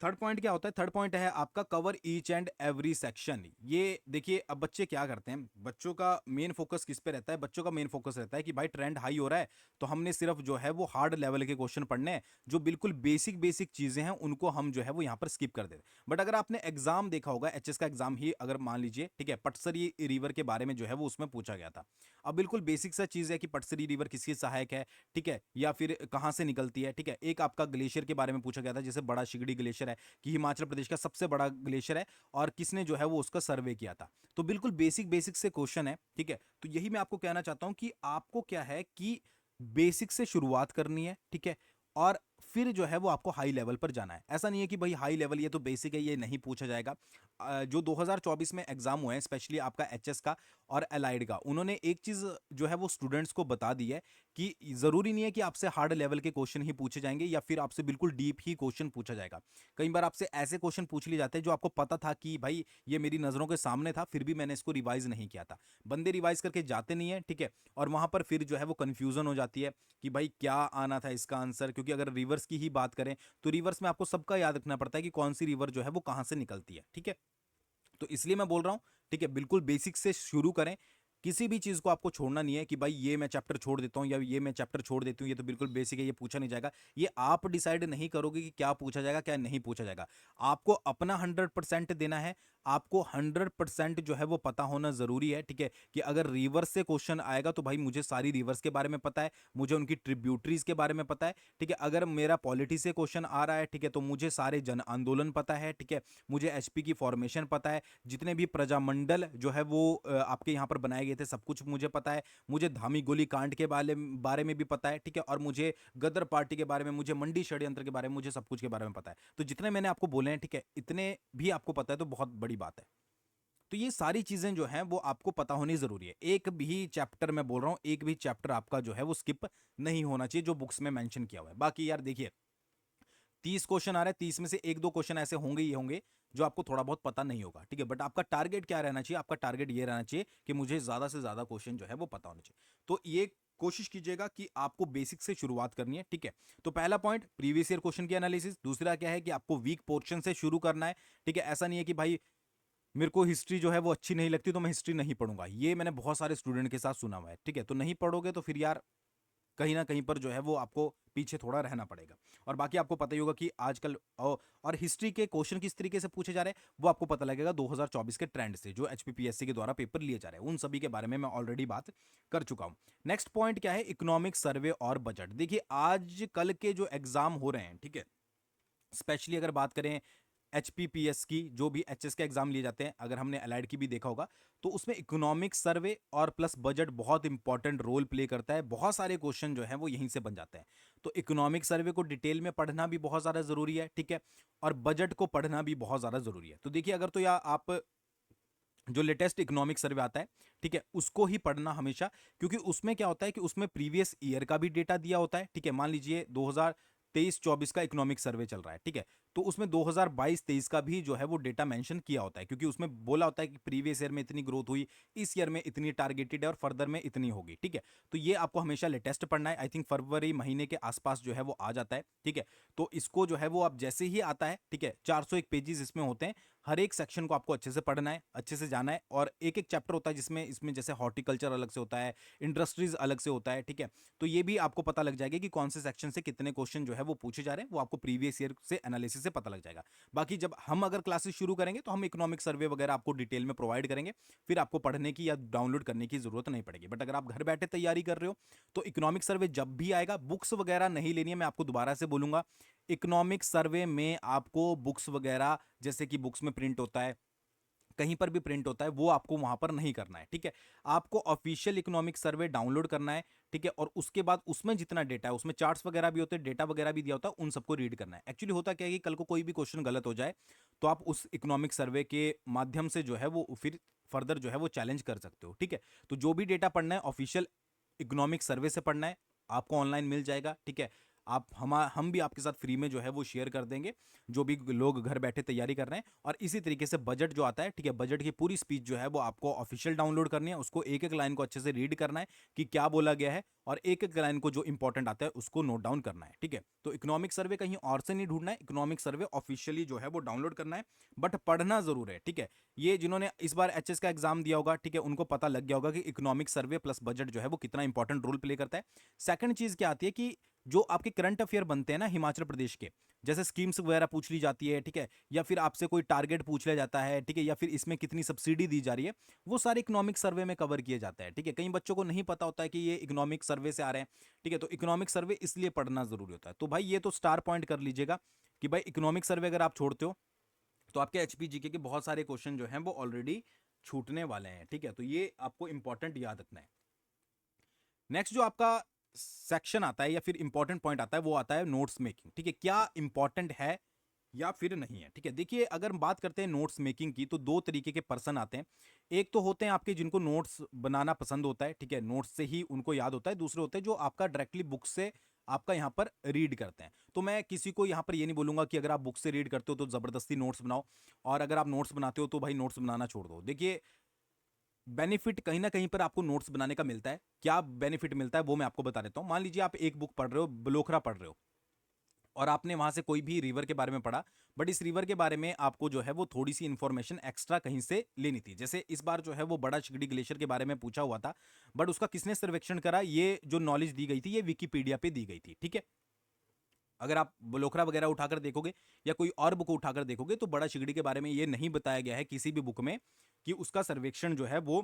थर्ड पॉइंट क्या होता है? थर्ड पॉइंट है आपका cover each and every section. ये देखिए अब बच्चे क्या करते हैं, बच्चों का मेन फोकस किस पे रहता है? बच्चों का मेन फोकस रहता है कि भाई ट्रेंड हाई हो रहा है, तो हमने सिर्फ जो है वो हार्ड लेवल के क्वेश्चन पढ़ने हैं, जो बिल्कुल बेसिक बेसिक चीजें हैं उनको हम जो है वो यहाँ पर स्किप कर देते हैं। बट अगर आपने एग्जाम देखा होगा, HS का एग्जाम ही अगर मान लीजिए, ठीक है, पटसरी रिवर के बारे में जो है वो उसमें पूछा गया था। अब बिल्कुल बेसिक सा चीज है कि पटसरी रिवर किसकी सहायक है, ठीक है, या फिर कहाँ से निकलती है, ठीक है। एक आपका ग्लेशियर के बारे में पूछा गया था, जैसे बड़ा शिगड़ी ग्लेशियर है, कि हिमाचल प्रदेश का सबसे बड़ा ग्लेशियर है, और किसने जो है वो उसका सर्वे किया था। तो बिल्कुल बेसिक बेसिक से क्वेश्चन है, ठीक है। तो यही मैं आपको कहना चाहता हूं कि आपको क्या है कि बेसिक से शुरुआत करनी है, ठीक है, और फिर जो है वो आपको हाई लेवल पर जाना है। ऐसा नहीं है कि भाई हाई लेवल ये तो बेसिक है, ये नहीं पूछा जाएगा। जो 2024 में एग्जाम हुए हैं, स्पेशली आपका HS का और एलाइड का, उन्होंने एक चीज जो है वो स्टूडेंट्स को बता दी है कि जरूरी नहीं है कि आपसे हार्ड लेवल के क्वेश्चन ही पूछे जाएंगे या फिर आपसे बिल्कुल डीप ही क्वेश्चन पूछा जाएगा। कई बार आपसे ऐसे क्वेश्चन पूछ लिए जाते हैं जो आपको पता था कि भाई ये मेरी नजरों के सामने था, फिर भी मैंने इसको रिवाइज नहीं किया था। बंदे रिवाइज करके जाते नहीं है, ठीक है, और वहां पर फिर जो है वो कंफ्यूजन हो जाती है कि भाई क्या आना था इसका आंसर। क्योंकि अगर रिवर्स की ही बात करें तो रिवर्स में आपको सबका याद रखना पड़ता है कि कौन सी रिवर जो है वो कहां से निकलती है, ठीक है। तो इसलिए मैं बोल रहा हूं, ठीक है, बिल्कुल बेसिक से शुरू करें। किसी भी चीज को आपको छोड़ना नहीं है कि भाई ये मैं चैप्टर छोड़ देता हूं या ये मैं चैप्टर छोड़ देती हूं, ये तो बिल्कुल बेसिक है, ये पूछा नहीं जाएगा। ये आप डिसाइड नहीं करोगे कि क्या पूछा जाएगा क्या नहीं पूछा जाएगा। आपको अपना 100% देना है, आपको 100% जो है वो पता होना जरूरी है, ठीक है, कि अगर रिवर्स से क्वेश्चन आएगा तो भाई मुझे सारी रिवर्स के बारे में पता है, मुझे उनकी ट्रिब्यूटरीज के बारे में पता है, ठीक है। अगर मेरा पॉलिटी से क्वेश्चन आ रहा है, ठीक है, तो मुझे सारे जन आंदोलन पता है, ठीक है, मुझे HP की फॉर्मेशन पता है, जितने भी प्रजामंडल जो है वो आपके यहाँ पर बनाए गए लिए थे, सब कुछ मुझे पता है। मुझे धामी गोली कांड के बारे में भी पता है, ठीक है, और मुझे गदर पार्टी के बारे में, मुझे मंडी षड्यंत्र के बारे में, मुझे सब कुछ के बारे में पता है। तो जितने मैंने आपको बोले हैं, ठीक है, इतने भी आपको पता है तो बहुत बड़ी बात है। तो ये सारी चीजें जो हैं वो आपको पता होनी जरूरी है। एक भी चैप्टर मैं बोल रहा हूं, एक भी चैप्टर आपका जो है वो स्किप नहीं होना चाहिए जो बुक्स में मेंशन किया हुआ है। बाकी यार देखिए, 30 क्वेश्चन आ रहे हैं, 30 में से एक दो क्वेश्चन ऐसे होंगे ही होंगे जो आपको थोड़ा बहुत पता नहीं होगा, ठीक है, बट आपका टारगेट क्या रहना चाहिए? आपका टारगेट ये रहना चाहिए कि मुझे ज्यादा से ज्यादा क्वेश्चन जो है वो पता होना चाहिए। तो ये कोशिश कीजिएगा कि आपको बेसिक से शुरुआत करनी है, ठीक है। तो पहला पॉइंट, प्रीवियस ईयर क्वेश्चन की एनालिसिस। दूसरा क्या है कि आपको वीक पोर्शन से शुरू करना है, ठीक है। ऐसा नहीं है कि भाई मेरे को हिस्ट्री जो है वो अच्छी नहीं लगती तो मैं हिस्ट्री नहीं पढ़ूंगा, ये मैंने बहुत सारे स्टूडेंट के साथ सुना हुआ है, ठीक है। तो नहीं पढ़ोगे तो फिर यार कहीं ना कहीं पर जो है वो आपको पीछे थोड़ा रहना पड़ेगा। और बाकी आपको पता ही होगा कि आजकल और हिस्ट्री के क्वेश्चन किस तरीके से पूछे जा रहे हैं वो आपको पता लगेगा 2024 के ट्रेंड से, जो एचपीपीएससी के द्वारा पेपर लिए जा रहे हैं, उन सभी के बारे में मैं ऑलरेडी बात कर चुका हूं। नेक्स्ट पॉइंट क्या है? इकोनॉमिक सर्वे और बजट। देखिए आज कल के जो एग्जाम हो रहे हैं, ठीक है, स्पेशली अगर बात करें एचपीपीएस की, जो भी एचएस के एग्जाम लिए जाते हैं, अगर हमने एलाइड की भी देखा होगा तो उसमें इकोनॉमिक सर्वे और प्लस बजट बहुत इंपॉर्टेंट रोल प्ले करता है। बहुत सारे क्वेश्चन जो है वो यहीं से बन जाते हैं। तो इकोनॉमिक सर्वे को डिटेल में पढ़ना भी बहुत ज्यादा जरूरी है, ठीक है, और बजट को पढ़ना भी बहुत ज्यादा जरूरी है। तो देखिए अगर तो या आप जो लेटेस्ट इकोनॉमिक सर्वे आता है, ठीक है, उसको ही पढ़ना हमेशा, क्योंकि उसमें क्या होता है कि उसमें प्रीवियस ईयर का भी डेटा दिया होता है, ठीक है। मान लीजिए 2023-24 का इकोनॉमिक सर्वे चल रहा है, ठीक है, तो उसमें 2022-23 का भी जो है वो डेटा मेंशन किया होता है, क्योंकि उसमें बोला होता है कि प्रीवियस ईयर में इतनी ग्रोथ हुई, इस ईयर में इतनी टारगेटेड है और फर्दर में इतनी होगी, ठीक है। तो ये आपको हमेशा लेटेस्ट पढ़ना है। आई थिंक फरवरी महीने के आसपास जो है वो आ जाता है, ठीक है। तो इसको जो है वो आप जैसे ही आता है, ठीक है, 401 पेजेस इसमें होते हैं, हर एक सेक्शन को आपको अच्छे से पढ़ना है, अच्छे से जाना है। और एक एक चैप्टर होता है जिसमें इसमें जैसे हॉर्टिकल्चर अलग से होता है, इंडस्ट्रीज अलग से होता है, ठीक है। तो ये भी आपको पता लग जाएगा कि कौन से सेक्शन से कितने क्वेश्चन जो है वो पूछे जा रहे हैं, वो आपको प्रीवियस ईयर से एनालिसिस से पता लग जाएगा। बाकी जब हम अगर क्लासेस शुरू करेंगे तो हम इकोनॉमिक सर्वे वगैरह आपको डिटेल में प्रोवाइड करेंगे, फिर आपको पढ़ने की या डाउनलोड करने की जरूरत नहीं पड़ेगी। बट अगर आप घर बैठे तैयारी कर रहे हो तो इकोनॉमिक सर्वे जब भी आएगा, बुक्स वगैरह नहीं लेनी है, मैं आपको दोबारा से बोलूंगा। इकोनॉमिक सर्वे में आपको बुक्स वगैरह, जैसे कि बुक्स में प्रिंट होता है, कहीं पर भी प्रिंट होता है, वो आपको वहां पर नहीं करना है, ठीक है। आपको ऑफिशियल इकोनॉमिक सर्वे डाउनलोड करना है, ठीक है, और उसके बाद उसमें जितना डेटा है, उसमें चार्ट्स वगैरह भी होते हैं, डेटा वगैरह भी दिया होता है, उन सबको रीड करना है। एक्चुअली होता क्या है कि कल को कोई भी क्वेश्चन गलत हो जाए तो आप उस इकोनॉमिक सर्वे के माध्यम से जो है वो फिर फर्दर जो है वो चैलेंज कर सकते हो, ठीक है। तो जो भी डेटा पढ़ना है ऑफिशियल इकोनॉमिक सर्वे से पढ़ना है, आपको ऑनलाइन मिल जाएगा, ठीक है। आप हम भी आपके साथ फ्री में जो है वो शेयर कर देंगे, जो भी लोग घर बैठे तैयारी कर रहे हैं। और इसी तरीके से बजट जो आता है, ठीक है, बजट की पूरी स्पीच जो है वो आपको ऑफिशियल डाउनलोड करनी है, उसको एक एक लाइन को अच्छे से रीड करना है कि क्या बोला गया है, और एक एक लाइन को जो इंपॉर्टेंट आता है उसको नोट डाउन करना है, ठीक है। तो इकोनॉमिक सर्वे कहीं और से नहीं ढूंढना है, इकोनॉमिक सर्वे ऑफिशियली जो है वो डाउनलोड करना है, बट पढ़ना जरूर है, ठीक है। ये जिन्होंने इस बार एचएस का एग्जाम दिया होगा, ठीक है, उनको पता लग गया होगा कि इकोनॉमिक सर्वे प्लस बजट जो है वो कितना इंपॉर्टेंट रोल प्ले करता है। सेकंड चीज क्या आती है कि जो आपके करंट अफेयर बनते हैं ना हिमाचल प्रदेश के, जैसे स्कीम्स वगैरह पूछ ली जाती है, ठीक है, या फिर आपसे कोई टारगेट पूछ लिया जाता है, ठीक है, या फिर इसमें कितनी सब्सिडी दी जा रही है, वो सारे इकोनॉमिक सर्वे में कवर किए जाते हैं, ठीक है। कई बच्चों को नहीं पता होता है कि ये इकोनॉमिक सर्वे से आ रहे हैं, ठीक है। तो इकोनॉमिक सर्वे इसलिए पढ़ना जरूरी होता है। तो भाई ये तो स्टार पॉइंट कर लीजिएगा कि भाई इकोनॉमिक सर्वे अगर आप छोड़ते हो तो आपके एचपीजीके के बहुत सारे क्वेश्चन जो हैं वो ऑलरेडी छूटने वाले हैं, ठीक है। तो ये आपको इंपॉर्टेंट याद रखना है। नेक्स्ट जो आपका सेक्शन आता है या फिर इंपॉर्टेंट पॉइंट आता है वो आता है नोट्स मेकिंग, ठीक है, क्या इंपॉर्टेंट है या फिर नहीं है, ठीक है। देखिए अगर हम बात करते हैं नोट्स मेकिंग की तो दो तरीके के पर्सन आते हैं। एक तो होते हैं आपके जिनको नोट्स बनाना पसंद होता है, ठीक है, नोट्स से ही उनको याद होता है। दूसरे होते हैं जो आपका डायरेक्टली बुक से आपका यहाँ पर रीड करते हैं। तो मैं किसी को यहाँ पर ये नहीं बोलूंगा कि अगर आप बुक से रीड करते हो तो जबरदस्ती नोट्स बनाओ, और अगर आप नोट्स बनाते हो तो भाई नोट्स बनाना छोड़ दो। देखिए बेनिफिट कहीं ना कहीं पर आपको नोट्स बनाने का मिलता है। क्या बेनिफिट मिलता है वो मैं आपको बता देता हूं। मान लीजिए आप एक बुक पढ़ रहे हो, बलोखरा पढ़ रहे हो, और आपने वहां से कोई भी रिवर के बारे में पढ़ा, बट इस रिवर के बारे में आपको जो है वो थोड़ी सी इंफॉर्मेशन एक्स्ट्रा कहीं से लेनी थी। जैसे इस बार जो है वो बड़ा चिगड़ी ग्लेशियर के बारे में पूछा हुआ था, बट उसका किसने सर्वेक्षण करा, ये जो नॉलेज दी गई थी ये विकीपीडिया पे दी गई थी, ठीक है। अगर आप बलोखरा वगैरह उठाकर देखोगे या कोई और बुक उठाकर देखोगे तो बड़ा चिगड़ी के बारे में ये नहीं बताया गया है किसी भी बुक में कि उसका सर्वेक्षण जो है वो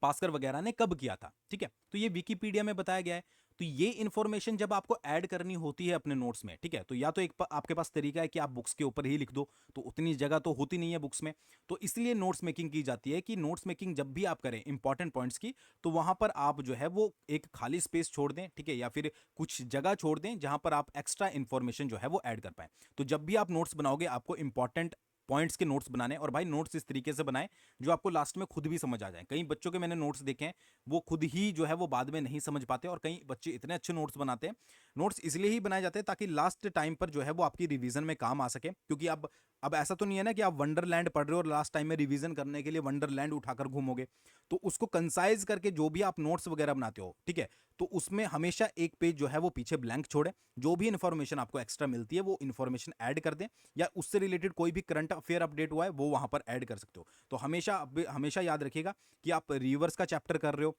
पास्कर वगैरह ने कब किया था, ठीक है। तो ये विकीपीडिया में बताया गया है। तो ये इन्फॉर्मेशन जब आपको ऐड करनी होती है अपने नोट्स में, ठीक है, तो या तो आपके पास तरीका है कि आप बुक्स के ऊपर ही लिख दो, तो उतनी जगह तो होती नहीं है बुक्स में, तो इसलिए नोट्स मेकिंग की जाती है कि नोट्स मेकिंग जब भी आप करें इंपॉर्टेंट पॉइंट्स की, तो वहां पर आप जो है वो एक खाली स्पेस छोड़ दें, ठीक है, या फिर कुछ जगह छोड़ दें जहां पर आप एक्स्ट्रा इन्फॉर्मेशन जो है वो ऐड कर पाए। तो जब भी आप नोट्स बनाओगे आपको इंपॉर्टेंट पॉइंट्स के नोट्स बनाने, और भाई नोट्स इस तरीके से बनाएं जो आपको लास्ट में खुद भी समझ आ जाए। कई बच्चों के मैंने नोट्स देखे हैं, वो खुद ही जो है वो बाद में नहीं समझ पाते, और कई बच्चे इतने अच्छे नोट्स बनाते हैं। नोट्स इसलिए ही बनाए जाते हैं ताकि लास्ट टाइम पर जो है वो आपकी रिवीजन में काम आ सके, क्योंकि अब ऐसा तो नहीं है ना कि आप वंडरलैंड पढ़ रहे हो और लास्ट टाइम में रिवीजन करने के लिए वंडरलैंड उठाकर घूमोगे। तो उसको कंसाइज करके जो भी आप नोट्स वगैरह बनाते हो, ठीक है, तो उसमें हमेशा एक पेज जो है वो पीछे ब्लैंक छोड़े, जो भी इन्फॉर्मेशन आपको एक्स्ट्रा मिलती है वो इन्फॉर्मेशन ऐड कर दें, या उससे रिलेटेड कोई भी करंट अफेयर अपडेट हुआ है वो वहां पर ऐड कर सकते हो। तो हमेशा हमेशा याद रखिएगा कि आप रिवर्स का चैप्टर कर रहे हो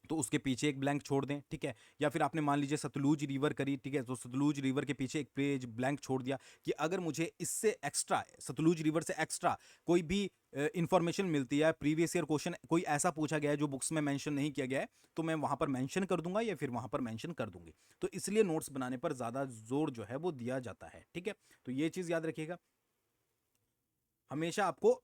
तो उसके पीछे एक ब्लैंक छोड़ दें, ठीक है, या फिर आपने मान लीजिए सतलुज रिवर करी, ठीक है, तो सतलुज रिवर के पीछे एक पेज ब्लैंक छोड़ दिया कि अगर मुझे इससे एक्स्ट्रा, सतलुज रिवर से एक्स्ट्रा कोई भी इंफॉर्मेशन मिलती है, प्रीवियस ईयर क्वेश्चन कोई ऐसा पूछा गया है जो बुक्स में मेंशन नहीं किया गया है, तो मैं वहां पर मेंशन कर दूंगा या फिर वहां पर मेंशन कर दूंगी। तो इसलिए नोट्स बनाने पर ज्यादा जोर जो है वो दिया जाता है, ठीक है। तो ये चीज याद रखिएगा, हमेशा आपको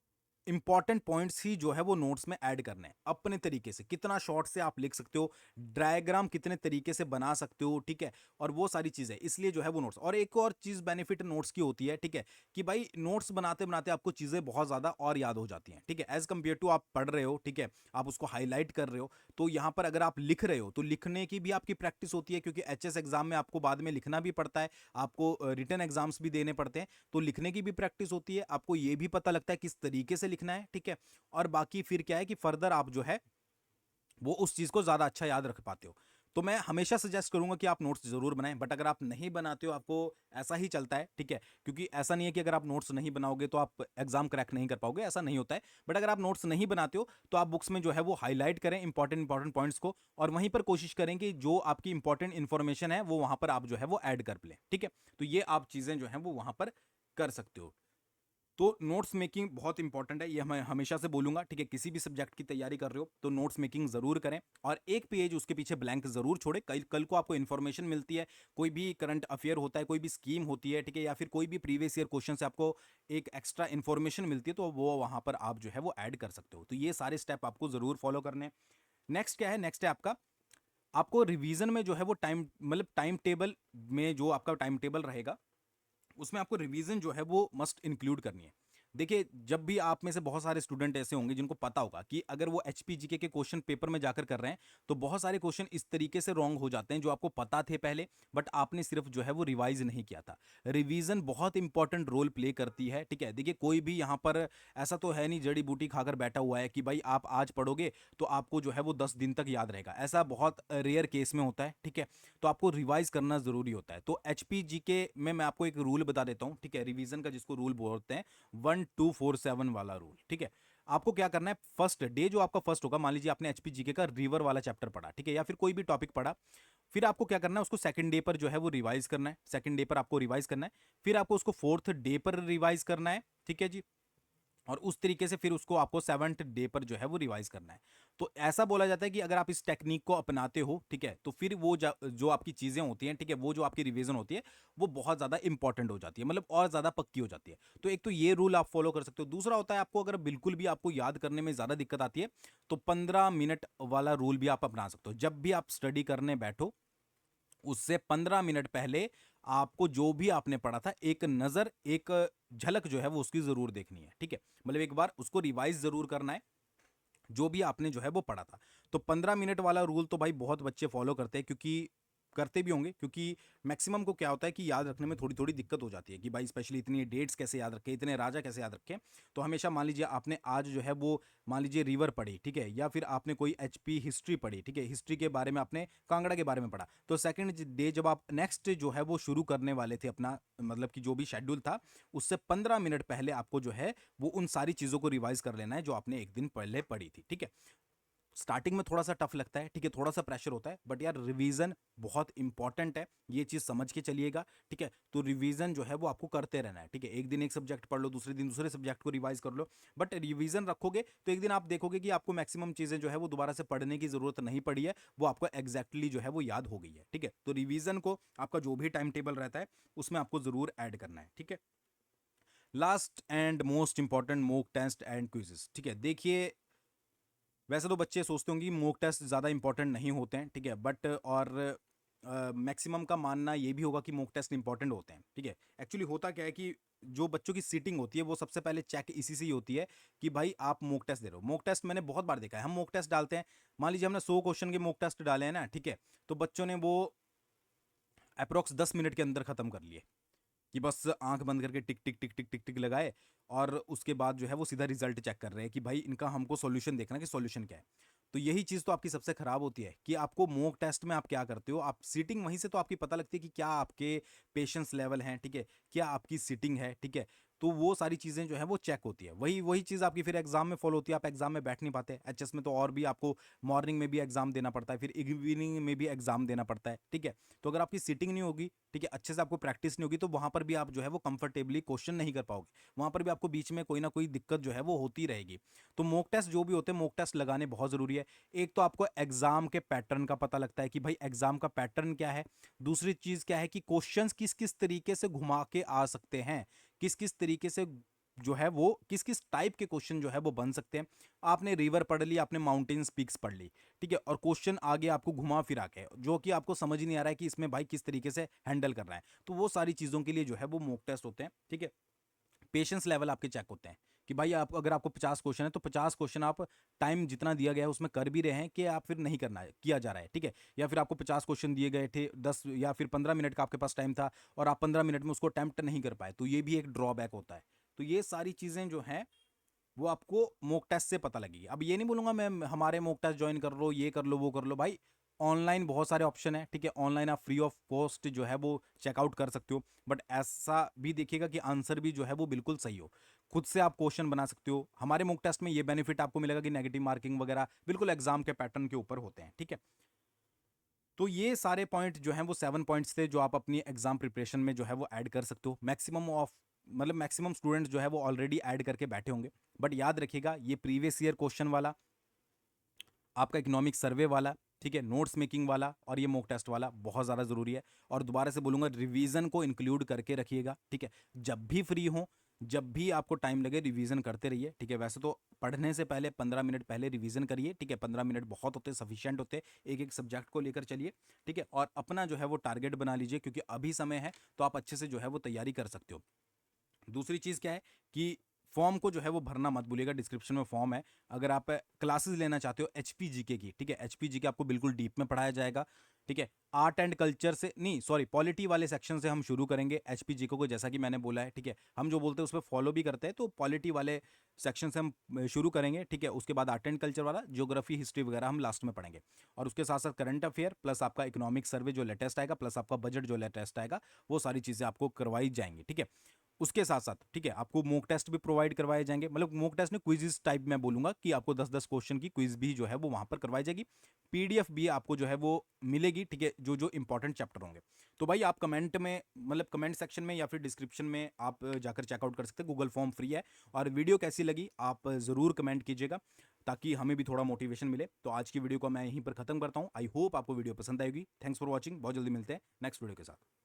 इंपॉर्टेंट पॉइंट्स ही जो है वो नोट्स में ऐड करने हैं अपने तरीके से। कितना शॉर्ट से आप लिख सकते हो, डायग्राम कितने तरीके से बना सकते हो, ठीक है, और वो सारी चीजें, इसलिए जो है वो नोट्स। और एक और चीज बेनिफिट नोट्स की होती है, ठीक है, कि भाई नोट्स बनाते बनाते आपको चीजें बहुत ज्यादा और याद हो जाती हैं, ठीक है, एज कंपेयर टू आप पढ़ रहे हो, ठीक है, आप उसको हाईलाइट कर रहे हो, तो यहां पर अगर आप लिख रहे हो तो लिखने की भी आपकी प्रैक्टिस होती है, क्योंकि एचएस एग्जाम में आपको बाद में लिखना भी पड़ता है, आपको रिटन एग्जाम्स भी देने पड़ते हैं, तो लिखने की भी प्रैक्टिस होती है, आपको ये भी पता लगता है किस तरीके से लिखना है, ठीक है। और बाकी फिर क्या है कि फर्दर आप जो है वो उस चीज को ज्यादा अच्छा याद रख पाते हो। तो मैं हमेशा सजेस्ट करूंगा कि आप नोट्स जरूर बनाएं, बट अगर आप नहीं बनाते हो, आपको ऐसा ही चलता है, ठीक है, क्योंकि ऐसा नहीं है कि अगर आप नोट्स नहीं बनाओगे तो आप एग्जाम क्रैक नहीं कर पाओगे, ऐसा नहीं होता है। बट अगर आप नोट्स नहीं बनाते हो तो आप बुक्स में जो है वो हाईलाइट करें इंपॉर्टेंट पॉइंट्स को, और वहीं पर कोशिश करें कि जो आपकी इंपॉर्टेंट इंफॉर्मेशन है वो वहां पर आप जो है वो ऐड कर लें, ठीक है। तो ये आप चीजें जो है वो वहां पर कर सकते हो। तो नोट्स मेकिंग बहुत इंपॉर्टेंट है, ये मैं हमेशा से बोलूंगा, ठीक है, किसी भी सब्जेक्ट की तैयारी कर रहे हो तो नोट्स मेकिंग जरूर करें, और एक पेज उसके पीछे ब्लैंक जरूर छोड़े। कल कल को आपको इन्फॉर्मेशन मिलती है, कोई भी करंट अफेयर होता है, कोई भी स्कीम होती है, ठीक है, या फिर कोई भी प्रीवियस ईयर क्वेश्चन से आपको एक एक्स्ट्रा इन्फॉर्मेशन मिलती है, तो वो वहां पर आप जो है वो ऐड कर सकते हो। तो ये सारे स्टेप आपको जरूर फॉलो करने हैं। नेक्स्ट क्या है, नेक्स्ट है आपका, आपको रिवीजन में जो है वो टाइम, मतलब टाइम टेबल में जो आपका टाइम टेबल रहेगा उसमें आपको रिवीजन जो है वो मस्ट इंक्लूड करनी है। देखिए, जब भी आप में से बहुत सारे स्टूडेंट ऐसे होंगे जिनको पता होगा कि अगर वो एचपीजीके के क्वेश्चन पेपर में जाकर कर रहे हैं तो बहुत सारे क्वेश्चन इस तरीके से रॉन्ग हो जाते हैं जो आपको पता थे पहले, बट आपने सिर्फ जो है वो रिवाइज नहीं किया था। रिवीजन बहुत इंपॉर्टेंट रोल प्ले करती है, ठीक है। देखिए, कोई भी यहाँ पर ऐसा तो है नहीं जड़ी बूटी खाकर बैठा हुआ है कि भाई आप आज पढ़ोगे तो आपको जो है वो 10 दिन तक याद रहेगा, ऐसा बहुत रेयर केस में होता है, ठीक है। तो आपको रिवाइज करना जरूरी होता है। तो एचपीजीके में मैं आपको एक रूल बता देता हूँ, ठीक है, रिवीजन का, जिसको रूल बोलते हैं 1247 वाला रूल, ठीक है। आपको क्या करना है, फर्स्ट डे जो आपका फर्स्ट होगा, मान लीजिए आपने एचपीजीके का रिवर वाला चैप्टर पढ़ा, ठीक है, या फिर कोई भी टॉपिक पढ़ा, फिर आपको क्या करना है, उसको सेकंड डे पर जो है वो रिवाइज करना है, सेकंड डे पर आपको रिवाइज करना है, फिर आपको उसको फोर्थ डे पर रिवाइज करना है, ठीक है जी, और उस तरीके से फिर उसको आपको सेवंथ डे पर जो है वो रिवाइज करना है। तो ऐसा बोला जाता है कि अगर आप इस टेक्निक को अपनाते हो, ठीक है, तो फिर वो जो आपकी चीजें होती हैं, ठीक है, वो जो आपकी रिवीजन होती है वो बहुत ज्यादा इंपॉर्टेंट हो जाती है, मतलब और ज्यादा पक्की हो जाती है। तो एक तो ये रूल आप फॉलो कर सकते हो। दूसरा होता है, आपको अगर बिल्कुल भी आपको याद करने में ज्यादा दिक्कत आती है तो 15 मिनट वाला रूल भी आप अपना सकते हो। जब भी आप स्टडी करने बैठो उससे 15 मिनट पहले आपको जो भी आपने पढ़ा था एक नजर, एक झलक जो है वो उसकी जरूर देखनी है, ठीक है, मतलब एक बार उसको रिवाइज जरूर करना है जो भी आपने जो है वो पढ़ा था। तो 15 मिनट वाला रूल तो भाई बहुत बच्चे फॉलो करते हैं, क्योंकि करते भी होंगे, क्योंकि मैक्सिमम को क्या होता है कि याद रखने में थोड़ी थोड़ी दिक्कत हो जाती है कि भाई स्पेशली इतनी डेट्स कैसे याद रखें, इतने राजा कैसे याद रखें। तो हमेशा मान लीजिए आपने आज जो है वो, मान लीजिए रिवर पढ़ी, ठीक है, या फिर आपने कोई एचपी हिस्ट्री पढ़ी, ठीक है, हिस्ट्री के बारे में आपने कांगड़ा के बारे में पढ़ा, तो सेकंड डे जब आप नेक्स्ट जो है वो शुरू करने वाले थे अपना, मतलब कि जो भी शेड्यूल था उससे 15 मिनट पहले आपको जो है वो उन सारी चीजों को रिवाइज कर लेना है जो आपने एक दिन पहले पढ़ी थी, ठीक है। स्टार्टिंग में थोड़ा सा टफ लगता है, ठीक है, थोड़ा सा प्रेशर होता है, बट यार रिवीजन बहुत इंपॉर्टेंट है, ये चीज़ समझ के चलिएगा, ठीक है। तो रिवीजन जो है वो आपको करते रहना है, ठीक है। एक दिन एक सब्जेक्ट पढ़ लो, दूसरे दिन दूसरे सब्जेक्ट को रिवाइज कर लो, बट रिवीजन रखोगे तो एक दिन आप देखोगे कि आपको मैक्सिमम चीज़ें जो है वो दोबारा से पढ़ने की जरूरत नहीं पड़ी है, वो आपको एग्जैक्टली जो है वो याद हो गई है, ठीक है। तो रिवीजन को आपका जो भी टाइम टेबल रहता है उसमें आपको जरूर ऐड करना है, ठीक है। Last and most important, mock test and quizzes, ठीक है। देखिए, वैसे तो बच्चे सोचते होंगे कि मॉक टेस्ट ज़्यादा इंपॉर्टेंट नहीं होते हैं, ठीक है, बट और मैक्सिमम का मानना ये भी होगा कि मॉक टेस्ट इंपॉर्टेंट होते हैं, ठीक है। एक्चुअली होता क्या है कि जो बच्चों की सीटिंग होती है वो सबसे पहले चेक इसी से ही होती है कि भाई आप मॉक टेस्ट दे रहे हो। मॉक टेस्ट मैंने बहुत बार देखा है, हम मॉक टेस्ट डालते हैं, मान लीजिए हमने 100 क्वेश्चन के मॉक टेस्ट डाले हैं ना, ठीक है, तो बच्चों ने वो अप्रोक्स 10 मिनट के अंदर ख़त्म कर लिए, कि बस आंख बंद करके टिक टिक टिक टिक टिक टिक लगाए, और उसके बाद जो है वो सीधा रिजल्ट चेक कर रहे हैं कि भाई इनका हमको सॉल्यूशन देखना है कि सॉल्यूशन क्या है। तो यही चीज़ तो आपकी सबसे खराब होती है कि आपको मॉक टेस्ट में आप क्या करते हो, आप सीटिंग वहीं से तो आपकी पता लगती है कि क्या आपके पेशेंस लेवल हैं, ठीक है, क्या आपकी सीटिंग है, ठीक है। तो वो सारी चीज़ें जो है वो चेक होती है, वही वही चीज़ आपकी फिर एग्जाम में फॉलो होती है। आप एग्जाम में बैठ नहीं पाते, एचएस में तो और भी आपको मॉर्निंग में भी एग्जाम देना पड़ता है, फिर इवनिंग में भी एग्जाम देना पड़ता है, ठीक है। तो अगर आपकी सीटिंग नहीं होगी, ठीक है, अच्छे से आपको प्रैक्टिस नहीं होगी, तो वहां पर भी आप जो है वो कंफर्टेबली क्वेश्चन नहीं कर पाओगे, वहां पर भी आपको बीच में कोई ना कोई दिक्कत जो है वो होती रहेगी। तो मॉक टेस्ट जो भी होते हैं, मॉक टेस्ट लगाने बहुत जरूरी है। एक तो आपको एग्जाम के पैटर्न का पता लगता है कि भाई एग्जाम का पैटर्न क्या है, दूसरी चीज क्या है कि क्वेश्चंस किस किस तरीके से घुमा के आ सकते हैं, किस किस तरीके से जो है वो किस किस टाइप के क्वेश्चन जो है वो बन सकते हैं। आपने रिवर पढ़ ली, आपने माउंटेन पीक्स पढ़ ली, ठीक है, और क्वेश्चन आगे आपको घुमा फिरा के जो कि आपको समझ ही नहीं आ रहा है कि इसमें भाई किस तरीके से हैंडल कर रहा है, तो वो सारी चीज़ों के लिए जो है वो मॉक टेस्ट होते हैं, ठीक है। पेशेंस लेवल आपके चेक होते हैं कि भाई आप अगर आपको 50 क्वेश्चन है तो 50 क्वेश्चन आप टाइम जितना दिया गया है उसमें कर भी रहे हैं कि आप फिर नहीं करना है, किया जा रहा है, ठीक है। या फिर आपको 50 क्वेश्चन दिए गए थे, 10 या फिर 15 मिनट का आपके पास टाइम था और आप 15 मिनट में उसको अटेम्प्ट नहीं कर पाए, तो ये भी एक ड्रॉबैक होता है। तो ये सारी चीज़ें जो हैं वो आपको मॉक टेस्ट से पता लगेगी। अब ये नहीं बोलूंगा मैं हमारे मॉक टेस्ट ज्वाइन कर लो, ये कर लो, वो कर लो, भाई ऑनलाइन बहुत सारे ऑप्शन है, ठीक है, ऑनलाइन आप फ्री ऑफ कॉस्ट जो है वो चेकआउट कर सकते हो, बट ऐसा भी देखिएगा कि आंसर भी जो है वो बिल्कुल सही हो, खुद से आप क्वेश्चन बना सकते हो। हमारे मॉक टेस्ट में ये बेनिफिट आपको मिलेगा कि नेगेटिव मार्किंग वगैरह बिल्कुल एग्जाम के पैटर्न के ऊपर होते हैं, ठीक है। तो ये सारे पॉइंट जो हैं वो 7 पॉइंट्स थे जो आप अपनी एग्जाम प्रिपरेशन में जो है वो ऐड कर सकते हो। मैक्सिमम ऑफ मतलब मैक्सिमम स्टूडेंट्स जो है वो ऑलरेडी ऐड करके बैठे होंगे, बट याद रखिएगा ये प्रीवियस ईयर क्वेश्चन वाला, आपका इकोनॉमिक सर्वे वाला, ठीक है, नोट्स मेकिंग वाला और ये मॉक टेस्ट वाला बहुत ज़्यादा ज़रूरी है। और दोबारा से बोलूँगा रिवीजन को इंक्लूड करके रखिएगा, ठीक है। जब भी फ्री हो, जब भी आपको टाइम लगे, रिवीजन करते रहिए, ठीक है। वैसे तो पढ़ने से पहले 15 मिनट पहले रिवीजन करिए, ठीक है, 15 मिनट बहुत होते, सफिशिएंट होते, एक एक सब्जेक्ट को लेकर चलिए, ठीक है। और अपना जो है वो टारगेट बना लीजिए, क्योंकि अभी समय है तो आप अच्छे से जो है वो तैयारी कर सकते हो। दूसरी चीज़ क्या है कि फॉर्म को जो है वो भरना मत भूलिएगा, डिस्क्रिप्शन में फॉर्म है। अगर आप क्लासेस लेना चाहते हो एचपीजीके की, ठीक है, एचपीजीके आपको बिल्कुल डीप में पढ़ाया जाएगा, ठीक है। आर्ट एंड कल्चर से नहीं, सॉरी, पॉलिटी वाले सेक्शन से हम शुरू करेंगे एचपीजीके को, जैसा कि मैंने बोला है, ठीक है। हम जो बोलते हैं उस पर फॉलो भी करते हैं, तो पॉलिटी वाले सेक्शन से हम शुरू करेंगे, ठीक है। उसके बाद आर्ट एंड कल्चर वाला, ज्योग्राफी, हिस्ट्री वगैरह हम लास्ट में पढ़ेंगे। और उसके साथ साथ करंट अफेयर प्लस आपका इकोनॉमिक सर्वे जो लेटेस्ट आएगा, प्लस आपका बजट जो लेटेस्ट आएगा, वो सारी चीज़ें आपको करवाई जाएंगी, ठीक है। उसके साथ साथ, ठीक है, आपको मॉक टेस्ट भी प्रोवाइड करवाए जाएंगे, मतलब मॉक टेस्ट में क्विज़ टाइप मैं बोलूंगा कि आपको 10-10 क्वेश्चन की क्विज भी जो है वो वहां पर करवाई जाएगी। पीडीएफ भी आपको जो है वो मिलेगी, ठीक है, जो जो इंपॉर्टेंट चैप्टर होंगे। तो भाई आप कमेंट में, मतलब कमेंट सेक्शन में या फिर डिस्क्रिप्शन में आप जाकर चेकआउट कर सकते हैं, गूगल फॉर्म फ्री है। और वीडियो कैसी लगी आप ज़रूर कमेंट कीजिएगा, ताकि हमें भी थोड़ा मोटिवेशन मिले। तो आज की वीडियो को मैं यहीं पर खत्म करता हूँ। आई होप आपको वीडियो पसंद आएगी। थैंक्स फॉर वॉचिंग, बहुत जल्दी मिलते हैं नेक्स्ट वीडियो के साथ।